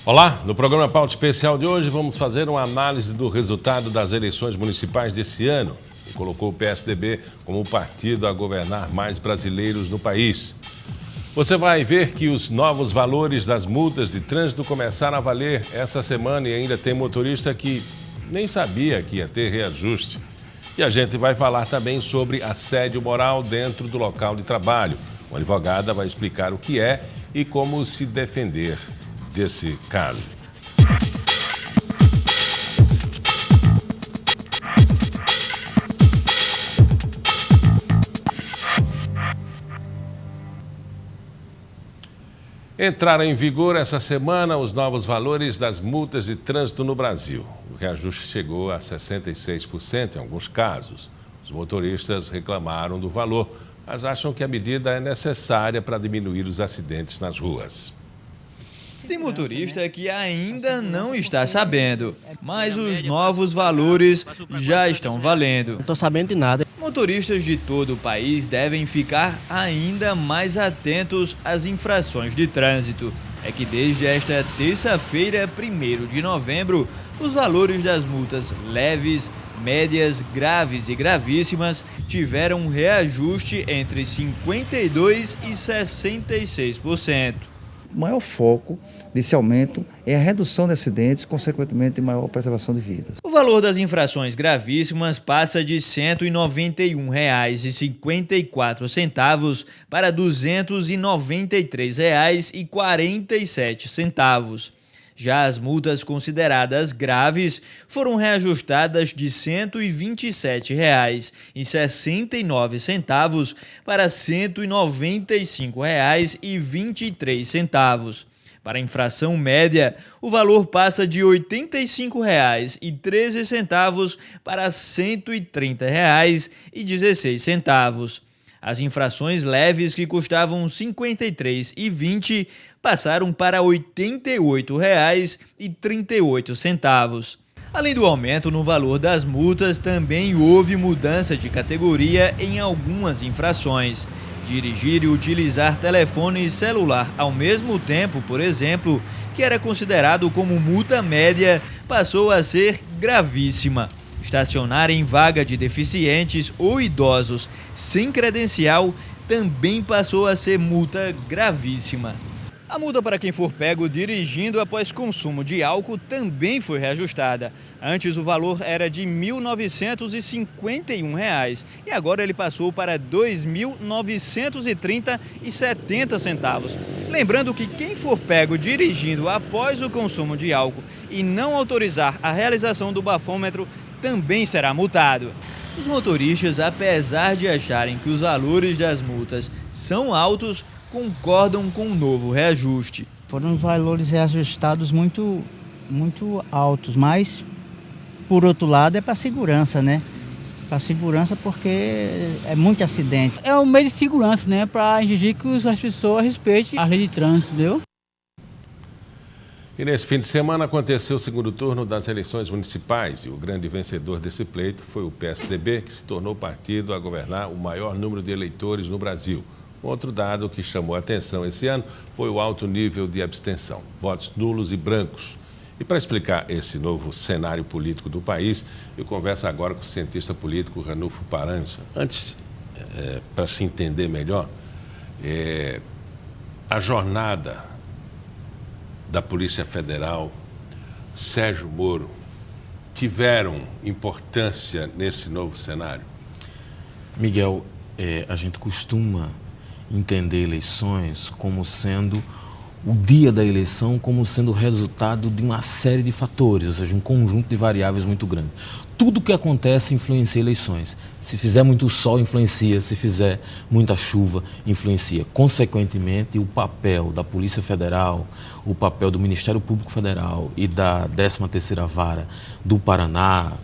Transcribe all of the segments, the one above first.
Olá, no programa Pauta Especial de hoje vamos fazer uma análise do resultado das eleições municipais desse ano, que colocou o PSDB como o partido a governar mais brasileiros no país. Você vai ver que os novos valores das multas de trânsito começaram a valer essa semana e ainda tem motorista que nem sabia que ia ter reajuste. E a gente vai falar também sobre assédio moral dentro do local de trabalho. Uma advogada vai explicar o que é e como se defender desse caso. Entraram em vigor essa semana os novos valores das multas de trânsito no Brasil. O reajuste chegou a 66% em alguns casos. Os motoristas reclamaram do valor, mas acham que a medida é necessária para diminuir os acidentes nas ruas. Tem motorista que ainda não está sabendo, mas os novos valores já estão valendo. Não estou sabendo de nada. Motoristas de todo o país devem ficar ainda mais atentos às infrações de trânsito. É que desde esta terça-feira, 1º de novembro, os valores das multas leves, médias, graves e gravíssimas tiveram um reajuste entre 52% e 66%. O maior foco desse aumento é a redução de acidentes, consequentemente, maior preservação de vidas. O valor das infrações gravíssimas passa de R$ 191,54 para R$ 293,47. Já as multas consideradas graves foram reajustadas de R$ 127,69 para R$ 195,23. Para a infração média, o valor passa de R$ 85,13 para R$ 130,16. As infrações leves, que custavam R$ 53,20, passaram para R$ 88,38. Além do aumento no valor das multas, também houve mudança de categoria em algumas infrações. Dirigir e utilizar telefone celular ao mesmo tempo, por exemplo, que era considerado como multa média, passou a ser gravíssima. Estacionar em vaga de deficientes ou idosos sem credencial também passou a ser multa gravíssima. A multa para quem for pego dirigindo após consumo de álcool também foi reajustada. Antes o valor era de R$ 1.951 e agora ele passou para R$ 2.930,70. Lembrando que quem for pego dirigindo após o consumo de álcool e não autorizar a realização do bafômetro também será multado. Os motoristas, apesar de acharem que os valores das multas são altos, concordam com o novo reajuste. Foram valores reajustados muito altos, mas, por outro lado, é para segurança, né? Para segurança, porque é muito acidente. É um meio de segurança, né? Para exigir que as pessoas respeitem a lei de trânsito, entendeu? E nesse fim de semana aconteceu o segundo turno das eleições municipais e o grande vencedor desse pleito foi o PSDB, que se tornou o partido a governar o maior número de eleitores no Brasil. Outro dado que chamou a atenção esse ano foi o alto nível de abstenção, votos nulos e brancos. E para explicar esse novo cenário político do país, eu converso agora com o cientista político Ranulfo Paranhos. Antes, para se entender melhor, a jornada da Polícia Federal, Sérgio Moro, tiveram importância nesse novo cenário? Miguel, a gente costuma entender eleições como sendo o dia da eleição, como sendo o resultado de uma série de fatores, ou seja, um conjunto de variáveis muito grande. Tudo que acontece influencia eleições. Se fizer muito sol, influencia. Se fizer muita chuva, influencia. Consequentemente, o papel da Polícia Federal, o papel do Ministério Público Federal e da 13ª Vara do Paraná,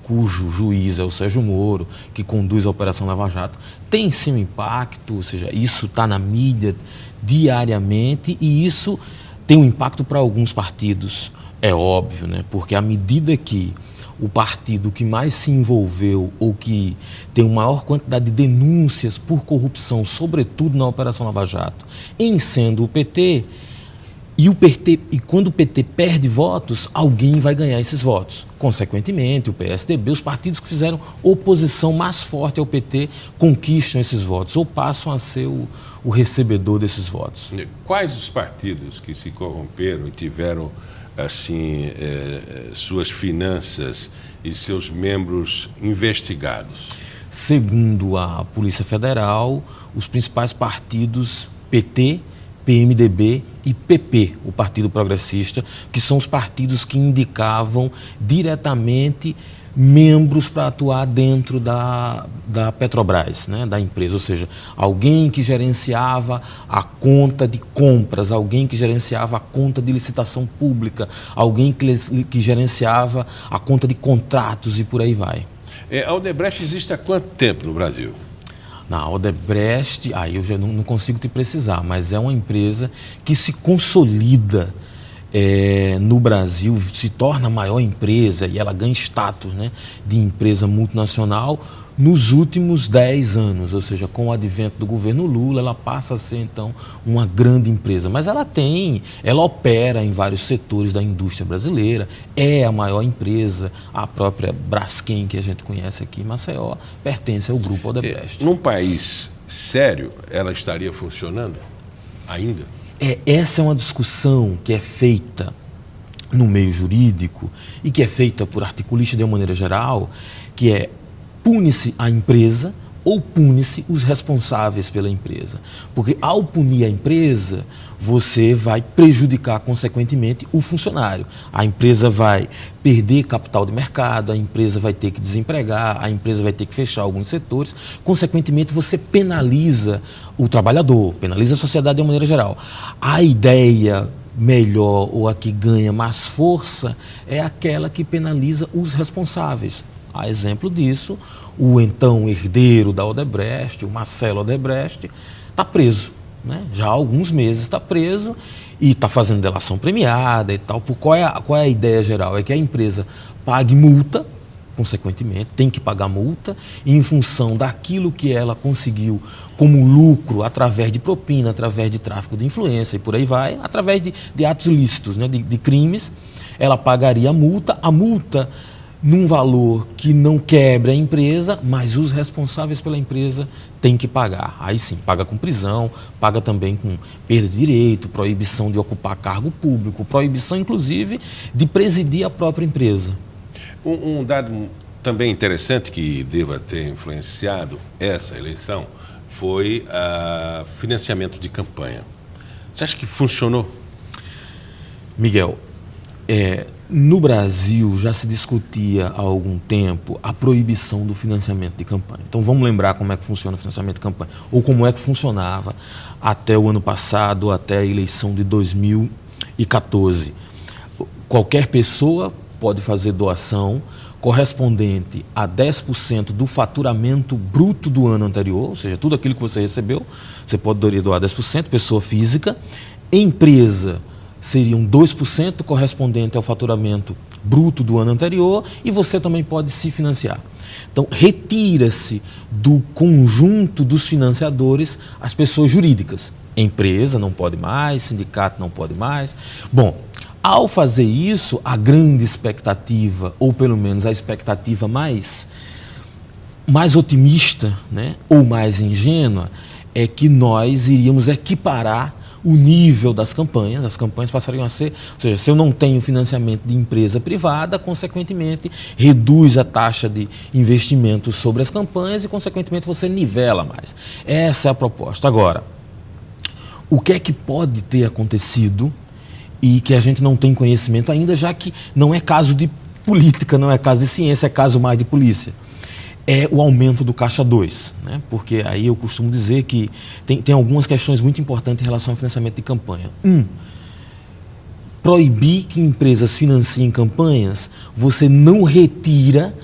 cujo juiz é o Sérgio Moro, que conduz a Operação Lava Jato, tem sim um impacto, ou seja, isso está na mídia diariamente e isso tem um impacto para alguns partidos, é óbvio, né? Porque à medida que o partido que mais se envolveu ou que tem uma maior quantidade de denúncias por corrupção, sobretudo na Operação Lava Jato, em sendo o PT, E quando o PT perde votos, alguém vai ganhar esses votos. Consequentemente, o PSDB, os partidos que fizeram oposição mais forte ao PT, conquistam esses votos ou passam a ser o recebedor desses votos. Quais os partidos que se corromperam e tiveram assim suas finanças e seus membros investigados? Segundo a Polícia Federal, os principais partidos PT, PMDB e PP, o Partido Progressista, que são os partidos que indicavam diretamente membros para atuar dentro da Petrobras, né, da empresa, ou seja, alguém que gerenciava a conta de compras, alguém que gerenciava a conta de licitação pública, alguém que gerenciava a conta de contratos e por aí vai. A Odebrecht existe há quanto tempo no Brasil? Na Odebrecht, aí eu já não consigo te precisar, mas é uma empresa que se consolida no Brasil, se torna a maior empresa e ela ganha status, né, de empresa multinacional nos últimos 10 anos, ou seja, com o advento do governo Lula, ela passa a ser, então, uma grande empresa. Mas ela opera em vários setores da indústria brasileira, é a maior empresa, a própria Braskem, que a gente conhece aqui em Maceió, pertence ao grupo Odebrecht. Num país sério, ela estaria funcionando ainda? Essa é uma discussão que é feita no meio jurídico e que é feita por articulistas de uma maneira geral, que é: pune-se a empresa ou pune-se os responsáveis pela empresa? Porque ao punir a empresa, você vai prejudicar, consequentemente, o funcionário. A empresa vai perder capital de mercado, a empresa vai ter que desempregar, a empresa vai ter que fechar alguns setores. Consequentemente, você penaliza o trabalhador, penaliza a sociedade de uma maneira geral. A ideia melhor ou a que ganha mais força é aquela que penaliza os responsáveis. A exemplo disso, o então herdeiro da Odebrecht, o Marcelo Odebrecht, está preso, né? Já há alguns meses está preso e está fazendo delação premiada e tal. Qual é a ideia geral? É que a empresa pague multa, consequentemente, tem que pagar multa, e em função daquilo que ela conseguiu como lucro através de propina, através de tráfico de influência e por aí vai, através de atos ilícitos, né, de crimes, ela pagaria a multa num valor que não quebre a empresa, mas os responsáveis pela empresa têm que pagar. Aí sim, paga com prisão, paga também com perda de direito, proibição de ocupar cargo público, proibição, inclusive, de presidir a própria empresa. Um dado também interessante que deva ter influenciado essa eleição foi o financiamento de campanha. Você acha que funcionou? Miguel, no Brasil já se discutia há algum tempo a proibição do financiamento de campanha. Então vamos lembrar como é que funciona o financiamento de campanha, ou como é que funcionava até o ano passado, até a eleição de 2014. Qualquer pessoa pode fazer doação correspondente a 10% do faturamento bruto do ano anterior, ou seja, tudo aquilo que você recebeu, você pode doar 10%, pessoa física. Empresa seriam 2% correspondente ao faturamento bruto do ano anterior, e você também pode se financiar. Então, retira-se do conjunto dos financiadores as pessoas jurídicas. Empresa não pode mais, sindicato não pode mais. Bom, ao fazer isso, a grande expectativa, ou pelo menos a expectativa mais otimista, né, ou mais ingênua, é que nós iríamos equiparar o nível das campanhas. As campanhas passariam a ser, ou seja, se eu não tenho financiamento de empresa privada, consequentemente reduz a taxa de investimento sobre as campanhas e, consequentemente, você nivela mais. Essa é a proposta. Agora, o que é que pode ter acontecido e que a gente não tem conhecimento ainda, já que não é caso de política, não é caso de ciência, é caso mais de polícia? É o aumento do Caixa 2, né? Porque aí eu costumo dizer que tem algumas questões muito importantes em relação ao financiamento de campanha. Proibir que empresas financiem campanhas, você não retira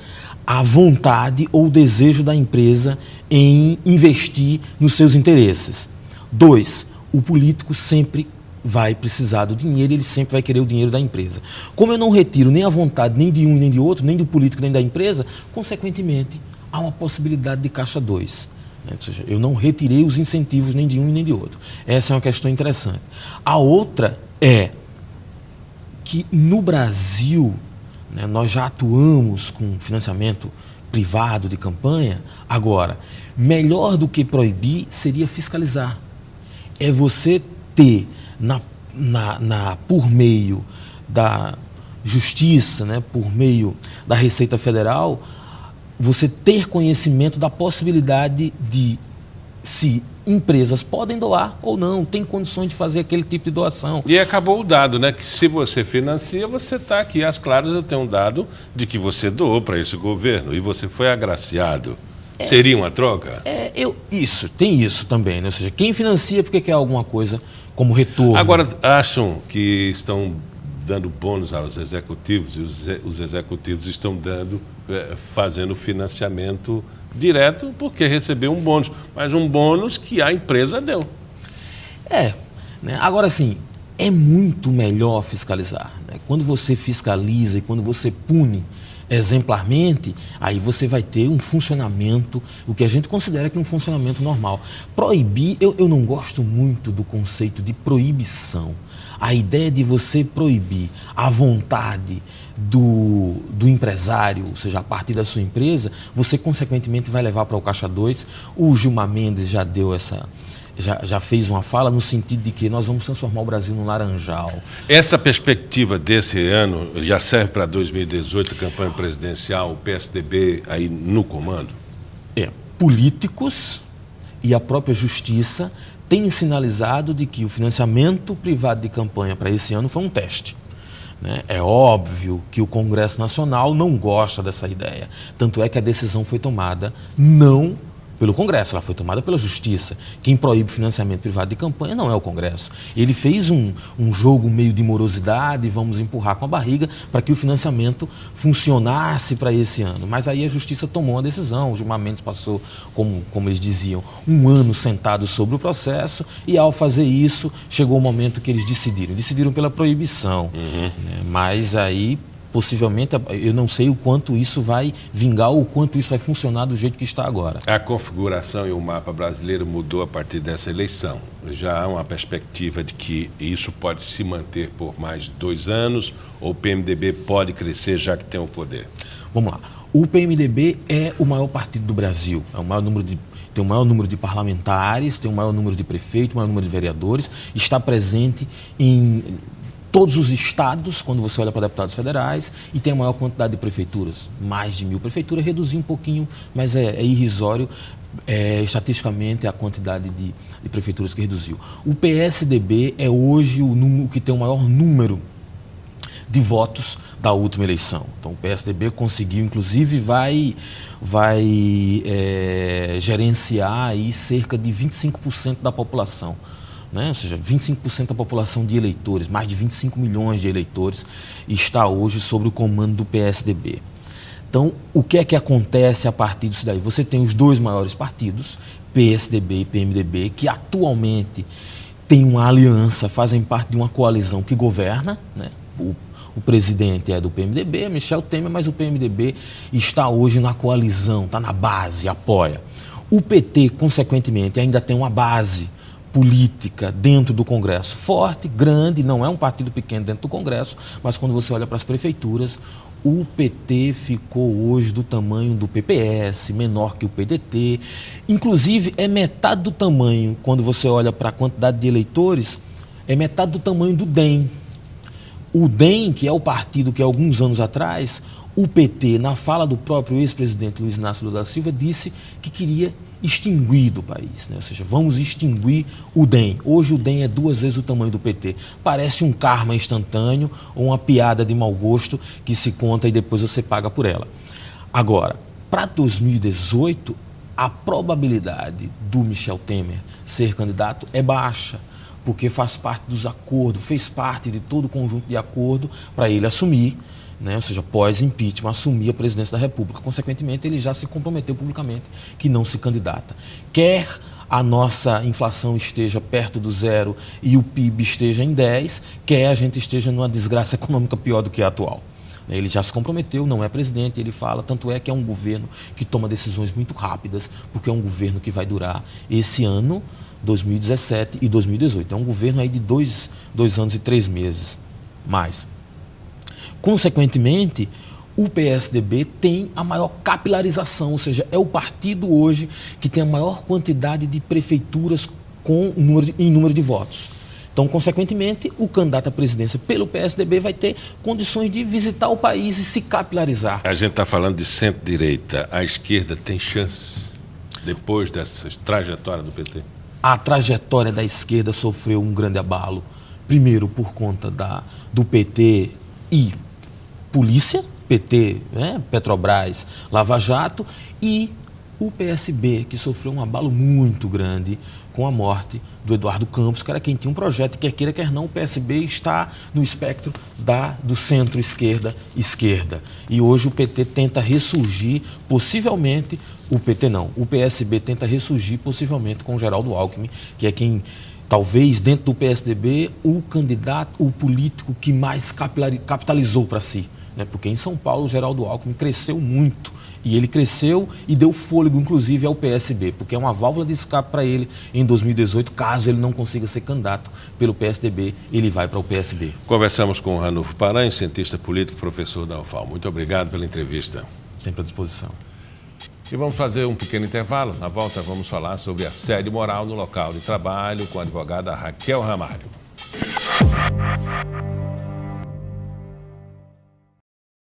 a vontade ou o desejo da empresa em investir nos seus interesses. 2, o político sempre vai precisar do dinheiro, ele sempre vai querer o dinheiro da empresa. Como eu não retiro nem a vontade nem de um nem de outro, nem do político nem da empresa, consequentemente, há uma possibilidade de Caixa 2. Ou seja, eu não retirei os incentivos nem de um e nem de outro. Essa é uma questão interessante. A outra é que no Brasil, né, nós já atuamos com financiamento privado de campanha. Agora, melhor do que proibir seria fiscalizar. É você ter, por meio da Justiça, né, por meio da Receita Federal, você ter conhecimento da possibilidade de se empresas podem doar ou não, tem condições de fazer aquele tipo de doação. E acabou o dado, né? Que se você financia, você está aqui às claras, eu tenho um dado de que você doou para esse governo e você foi agraciado. Seria uma troca? Tem isso também, né? Ou seja, quem financia porque quer alguma coisa como retorno. Agora, acham que estão dando bônus aos executivos e os executivos estão fazendo financiamento direto porque recebeu um bônus, mas um bônus que a empresa deu. Né? Agora, sim, é muito melhor fiscalizar. Né? Quando você fiscaliza e quando você pune exemplarmente, aí você vai ter um funcionamento, o que a gente considera que é um funcionamento normal. Proibir, eu não gosto muito do conceito de proibição. A ideia de você proibir a vontade do empresário, ou seja, a partir da sua empresa, você consequentemente vai levar para o Caixa 2. O Gilmar Mendes já deu já fez uma fala no sentido de que nós vamos transformar o Brasil num laranjal. Essa perspectiva desse ano já serve para 2018, campanha presidencial, o PSDB aí no comando? Políticos e a própria Justiça têm sinalizado de que o financiamento privado de campanha para esse ano foi um teste. Né? É óbvio que o Congresso Nacional não gosta dessa ideia. Tanto é que a decisão foi tomada não pelo Congresso, ela foi tomada pela Justiça. Quem proíbe financiamento privado de campanha não é o Congresso. Ele fez um jogo meio de morosidade, vamos empurrar com a barriga para que o financiamento funcionasse para esse ano. Mas aí a Justiça tomou uma decisão, o Gilmar Mendes passou, como eles diziam, um ano sentado sobre o processo e ao fazer isso, chegou o momento que eles decidiram pela proibição. Né? Mas aí possivelmente, eu não sei o quanto isso vai vingar ou o quanto isso vai funcionar do jeito que está agora. A configuração e o mapa brasileiro mudou a partir dessa eleição. Já há uma perspectiva de que isso pode se manter por mais de 2 anos ou o PMDB pode crescer já que tem o poder? Vamos lá. O PMDB é o maior partido do Brasil. Tem o maior número de parlamentares, tem o maior número de prefeitos, o maior número de vereadores, está presente em todos os estados, quando você olha para deputados federais, e tem a maior quantidade de prefeituras, mais de 1.000 prefeituras, reduziu um pouquinho, mas é irrisório, estatisticamente, a quantidade de prefeituras que reduziu. O PSDB é hoje o que tem o maior número de votos da última eleição. Então, o PSDB conseguiu, inclusive, vai gerenciar aí cerca de 25% da população. Né? Ou seja, 25% da população de eleitores, mais de 25 milhões de eleitores, está hoje sob o comando do PSDB. Então, o que é que acontece a partir disso daí? Você tem os 2 maiores partidos, PSDB e PMDB, que atualmente têm uma aliança, fazem parte de uma coalizão que governa, né? O presidente é do PMDB, Michel Temer, mas o PMDB está hoje na coalizão, está na base, apoia. O PT, consequentemente, ainda tem uma base política dentro do Congresso forte, grande, não é um partido pequeno dentro do Congresso, mas quando você olha para as prefeituras, o PT ficou hoje do tamanho do PPS, menor que o PDT, inclusive é metade do tamanho, quando você olha para a quantidade de eleitores, é metade do tamanho do DEM. O DEM, que é o partido que alguns anos atrás, o PT, na fala do próprio ex-presidente Luiz Inácio Lula da Silva, disse que queria extinguir do país, né? Ou seja, vamos extinguir o DEM. Hoje o DEM é 2 vezes o tamanho do PT. Parece um karma instantâneo ou uma piada de mau gosto que se conta e depois você paga por ela. Agora, para 2018, a probabilidade do Michel Temer ser candidato é baixa, porque faz parte dos acordos, fez parte de todo o conjunto de acordo para ele assumir, né? Ou seja, pós-impeachment, assumir a presidência da República. Consequentemente, ele já se comprometeu publicamente que não se candidata. Quer a nossa inflação esteja perto do 0 e o PIB esteja em 10, quer a gente esteja numa desgraça econômica pior do que a atual. Ele já se comprometeu, não é presidente, ele fala, tanto é que é um governo que toma decisões muito rápidas, porque é um governo que vai durar esse ano, 2017 e 2018. É um governo aí de 2 anos e 3 meses mais. Consequentemente, o PSDB tem a maior capilarização, ou seja, é o partido hoje que tem a maior quantidade de prefeituras em número de votos. Então, consequentemente, o candidato à presidência pelo PSDB vai ter condições de visitar o país e se capilarizar. A gente está falando de centro-direita. A esquerda tem chance depois dessa trajetória do PT? A trajetória da esquerda sofreu um grande abalo. Primeiro, por conta do PT e polícia, PT, né, Petrobras, Lava Jato, e o PSB, que sofreu um abalo muito grande com a morte do Eduardo Campos, que era quem tinha um projeto, quer queira, quer não, o PSB está no espectro do centro-esquerda. E hoje o PT tenta ressurgir, possivelmente, o PSB tenta ressurgir possivelmente com o Geraldo Alckmin, que é quem, talvez, dentro do PSDB, o candidato, o político que mais capitalizou para si. Né? Porque em São Paulo o Geraldo Alckmin cresceu muito. E ele cresceu e deu fôlego, inclusive, ao PSB, porque é uma válvula de escape para ele em 2018, caso ele não consiga ser candidato pelo PSDB, ele vai para o PSB. Conversamos com o Ranulfo Paranhos, cientista político, professor da UFAL. Muito obrigado pela entrevista. Sempre à disposição. E vamos fazer um pequeno intervalo. Na volta vamos falar sobre assédio moral no local de trabalho com a advogada Raquel Ramalho.